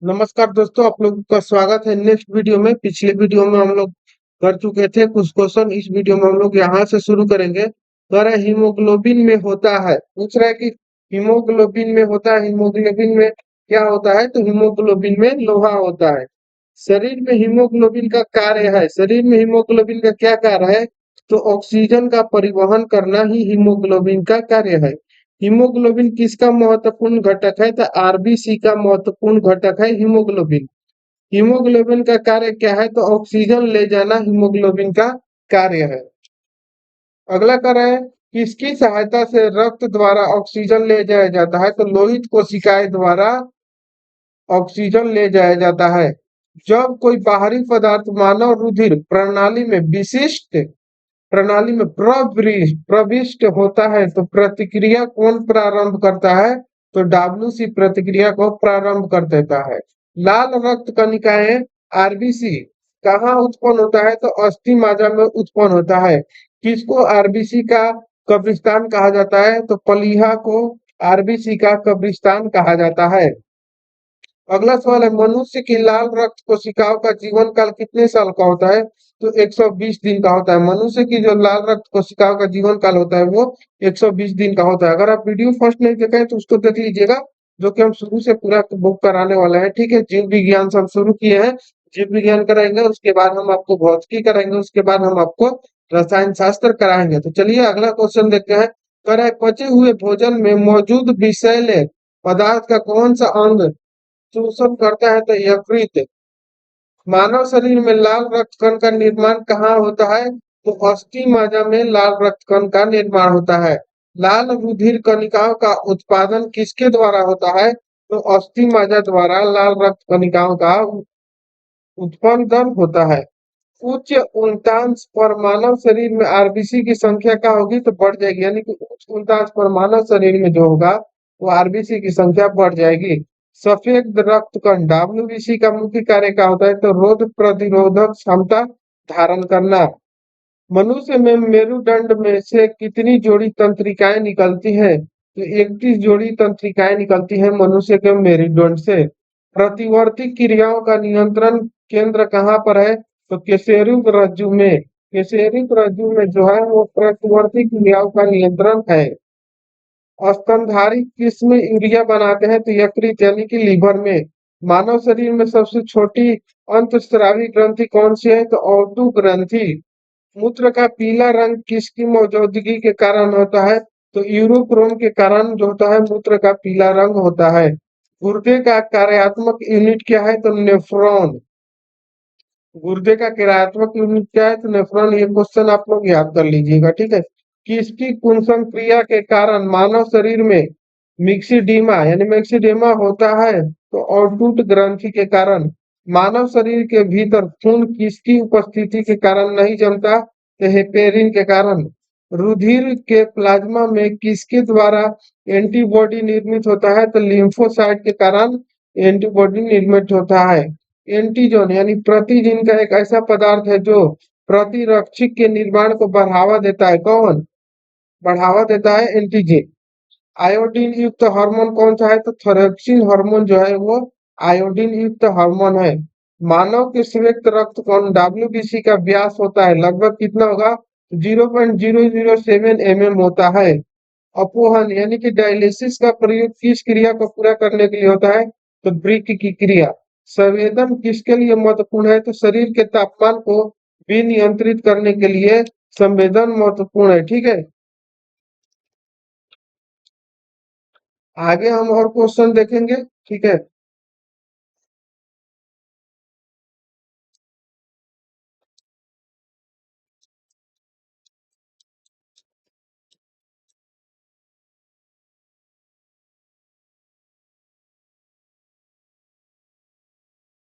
नमस्कार दोस्तों, आप लोगों का स्वागत है नेक्स्ट वीडियो में। पिछले वीडियो में हम लोग कर चुके थे कुछ क्वेश्चन। इस वीडियो में हम लोग यहाँ से शुरू करेंगे। कह रहा है हीमोग्लोबिन में होता है, पूछ रहा है कि हीमोग्लोबिन में होता है, हीमोग्लोबिन में क्या होता है? तो हीमोग्लोबिन में लोहा होता है। शरीर में हीमोग्लोबिन का कार्य है, शरीर में हीमोग्लोबिन का क्या कार्य है? तो ऑक्सीजन का परिवहन करना ही हीमोग्लोबिन का कार्य है। हीमोग्लोबिन किसका महत्वपूर्ण घटक है? तो आरबीसी का महत्वपूर्ण घटक है हीमोग्लोबिन। हीमोग्लोबिन का कार्य क्या है? तो ऑक्सीजन ले जाना हीमोग्लोबिन का कार्य है। अगला कार्य है, किसकी सहायता से रक्त द्वारा ऑक्सीजन ले जाया जाता है? तो लोहित कोशिकाएं द्वारा ऑक्सीजन ले जाया जाता है। जब कोई बाहरी पदार्थ मानव रुधिर प्रणाली में प्रविष्ट होता है तो प्रतिक्रिया कौन प्रारंभ करता है? तो डब्ल्यूसी प्रतिक्रिया को प्रारंभ कर देता है। लाल रक्त कणिकाएं आरबीसी कहाँ उत्पन्न होता है? तो अस्थि मज्जा में उत्पन्न होता है। किसको आरबीसी का कब्रिस्तान कहा जाता है? तो प्लीहा को आरबीसी का कब्रिस्तान कहा जाता है। अगला सवाल है, मनुष्य की लाल रक्त कोशिकाओं का जीवन काल कितने साल का होता है? तो 120 दिन का होता है। मनुष्य की जो लाल रक्त कोशिकाओं का जीवन काल होता है वो 120 दिन का होता है। अगर आप वीडियो फर्स्ट नहीं देखे हैं तो उसको देख लीजिएगा, जो कि हम शुरू से पूरा बुक कराने वाले हैं। ठीक है, जीव विज्ञान से हम शुरू किए हैं। जीव विज्ञान कराएंगे, उसके बाद हम आपको भौतिकी कराएंगे, उसके बाद हम आपको रसायन शास्त्र कराएंगे। तो चलिए अगला क्वेश्चन देखते हैं। कह रहा है, पचे हुए भोजन में मौजूद विषैले पदार्थ का कौन सा अंग शोषण करता है? तो यकृत। मानव शरीर में लाल रक्त कण का निर्माण कहाँ होता है? तो अस्थि मज्जा में लाल रक्त कण का निर्माण होता है। लाल रुधिर कणिकाओं का उत्पादन किसके द्वारा होता है? तो अस्थि मज्जा द्वारा लाल रक्त कणिकाओं का उत्पादन होता है। उच्च उल्टांश पर मानव शरीर में आरबीसी की संख्या क्या होगी? तो बढ़ जाएगी, यानी कि उच्च उल्टांश पर मानव शरीर में जो होगा वो आरबीसी की संख्या बढ़ जाएगी। सफेद रक्त कण डब्ल्यूबीसी का मुख्य कार्य क्या होता है? तो रोग प्रतिरोधक क्षमता धारण करना। मनुष्य में मेरुदंड में से कितनी जोड़ी तंत्रिकाएं निकलती हैं? तो 31 जोड़ी तंत्रिकाएं निकलती हैं मनुष्य के मेरुदंड से। प्रतिवर्ती क्रियाओं का नियंत्रण केंद्र कहाँ पर है? तो केशेरुक रज्जु में। केशेरुक रज्जु में जो है वो प्रतिवर्ती क्रियाओं का नियंत्रण है। स्तनधारी किसमें यूरिया बनाते हैं? तो यकृत यानी कि लीवर में। मानव शरीर में सबसे छोटी अंतस्रावी ग्रंथि कौन सी है? तो औद्दू ग्रंथि। मूत्र का पीला रंग किसकी मौजूदगी के कारण होता है? तो यूरोक्रोम के कारण जो होता है मूत्र का पीला रंग होता है। गुर्दे का कार्यात्मक यूनिट क्या है? तो नेफ्रॉन। गुर्दे का क्रियात्मक यूनिट क्या है? तो नेफ्रॉन। ये क्वेश्चन आप लोग याद कर लीजिएगा, ठीक है। किसकी कुंसम क्रिया के कारण मानव शरीर में मिक्सिडीमा यानी मिक्सिडेमा होता है? तो ऑर्टूट ग्रंथि के कारण। मानव शरीर के भीतर खून किसकी उपस्थिति के कारण नहीं जमता? तो हेपेरिन के कारण। रुधिर के प्लाज्मा में किसके द्वारा एंटीबॉडी निर्मित होता है? तो लिम्फोसाइट के कारण एंटीबॉडी निर्मित होता है। एंटीजन यानी प्रतिजीन का एक ऐसा पदार्थ है जो प्रतिरक्षी के निर्माण को बढ़ावा देता है। कौन बढ़ावा देता है? एंटीजन। आयोडीन युक्त हार्मोन कौन सा है? तो थायरोक्सिन हार्मोन जो है वो आयोडीन युक्त हार्मोन है। मानव के संयुक्त रक्त कण डब्ल्यूबीसी का व्यास होता है लगभग कितना होगा? 0.007 mm होता है। अपोहन यानी कि डायलिसिस का प्रयोग किस क्रिया को पूरा करने के लिए होता है? तो ब्रिक की क्रिया। संवेदन किसके लिए महत्वपूर्ण है? तो शरीर के तापमान को भी नियंत्रित करने के लिए संवेदन महत्वपूर्ण है, ठीक है। आगे हम और क्वेश्चन देखेंगे, ठीक है।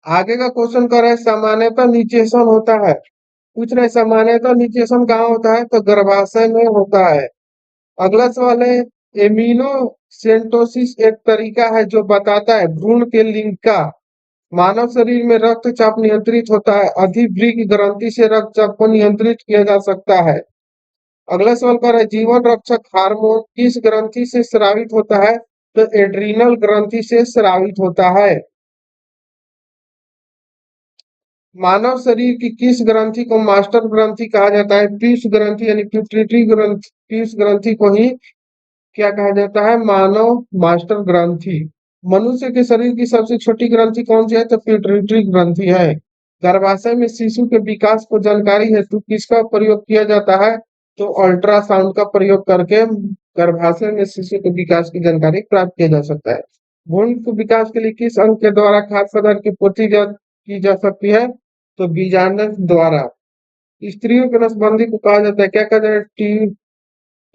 आगे का क्वेश्चन कर रहा है, सामान्यतः निचेसन होता है। पूछ रहे सामान्यतः निचेसन कहाँ होता है? तो गर्भाशय में होता है। अगला सवाल है, एमिनोसेंटोसिस एक तरीका है जो बताता है भ्रूण के लिंग का। मानव शरीर में रक्तचाप नियंत्रित होता है, अधिवृक्क ग्रंथि से रक्तचाप को नियंत्रित किया जा सकता है। अगला सवाल कर रहा है, जीवन रक्षक हार्मोन किस ग्रंथि से स्रावित होता है? तो एड्रीनल ग्रंथि से स्रावित होता है। मानव शरीर की किस ग्रंथि को मास्टर ग्रंथि कहा जाता है? पीयूष ग्रंथि यानी पिट्यूटरी ग्रंथि, पीयूष ग्रंथि को ही क्या कहा जाता है? मानव मास्टर ग्रंथि। मनुष्य के शरीर की सबसे छोटी ग्रंथि कौन सी है? तो पिट्यूटरी ग्रंथि है। गर्भाशय में शिशु के विकास को जानकारी हेतु किसका प्रयोग किया जाता है? तो अल्ट्रासाउंड का प्रयोग करके गर्भाशय में शिशु के विकास की जानकारी प्राप्त किया जा सकता है। भ्रूण के विकास के लिए किस अंग के द्वारा खाद्य पदार्थ की पूर्ति की जा सकती है? तो बीजांड द्वारा। स्त्रियों के नसबंदी को कहा जाता है, क्या कहा जाता है?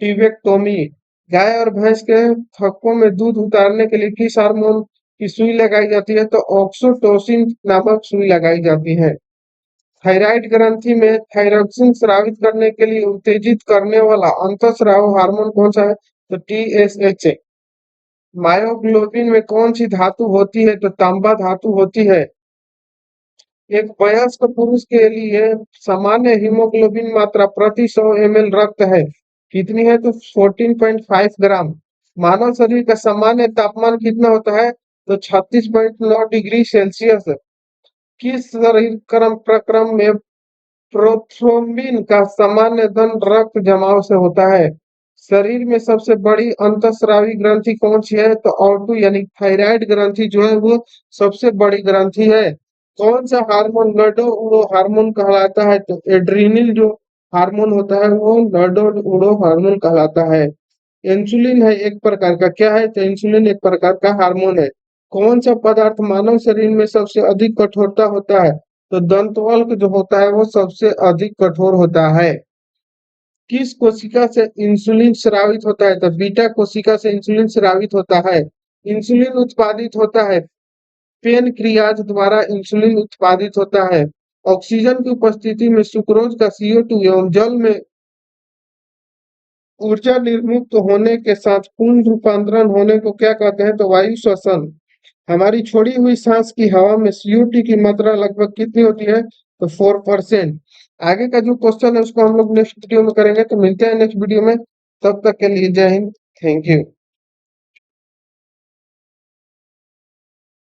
टीबेक्टोमी। गाय और भैंस के थक्कों में दूध उतारने के लिए किस हार्मोन की सुई लगाई जाती है? तो ऑक्सीटोसिन नामक सुई लगाई जाती है। थायराइड ग्रंथि में थायरोक्सिन स्रावित करने के लिए उत्तेजित करने वाला अंतःस्राव हार्मोन कौन सा है? तो TSH। मायोग्लोबिन में कौन सी धातु होती है? तो तांबा धातु होती है। एक वयस्क पुरुष के लिए सामान्य हीमोग्लोबिन मात्रा प्रति 100 ml रक्त है कितनी है? तो 14.5 ग्राम। मानव शरीर का सामान्य तापमान कितना होता है? तो 36.9 डिग्री सेल्सियस। किस शरीर क्रम प्रक्रम में प्रोथ्रोम्बिन का सामान्य धन रक्त जमाव से होता है? शरीर में सबसे बड़ी अंतःस्रावी ग्रंथि कौन सी है? तो O2 यानी थायराइड ग्रंथि जो है वो सबसे बड़ी ग्रंथि है। कौन सा हार्मोन नर्डो उडो हार्मोन कहलाता है? तो एड्रीनल जो हार्मोन होता है वो नर्डो उडो हार्मोन कहलाता है। इंसुलिन है एक प्रकार का, क्या है? तो इंसुलिन एक प्रकार का हार्मोन है। कौन सा पदार्थ मानव शरीर में सबसे अधिक कठोरता होता है? तो दंतवल्क जो होता है वो सबसे अधिक कठोर होता है। किस कोशिका से इंसुलिन स्रावित होता है? तो बीटा कोशिका से इंसुलिन स्रावित होता है। इंसुलिन उत्पादित होता है पेनक्रियाज द्वारा, इंसुलिन उत्पादित होता है। ऑक्सीजन की उपस्थिति में सुक्रोज का CO2 एवं जल में ऊर्जा निर्मुक्त होने के साथ पूर्ण रूपांतरण होने को क्या कहते हैं? तो वायु श्वसन। हमारी छोड़ी हुई सांस की हवा में CO2 की मात्रा लगभग कितनी होती है? तो 4%। आगे का जो क्वेश्चन है उसको हम लोग नेक्स्ट वीडियो में करेंगे, तो मिलते हैं नेक्स्ट वीडियो में। तब तक के लिए जय हिंद, थैंक यू।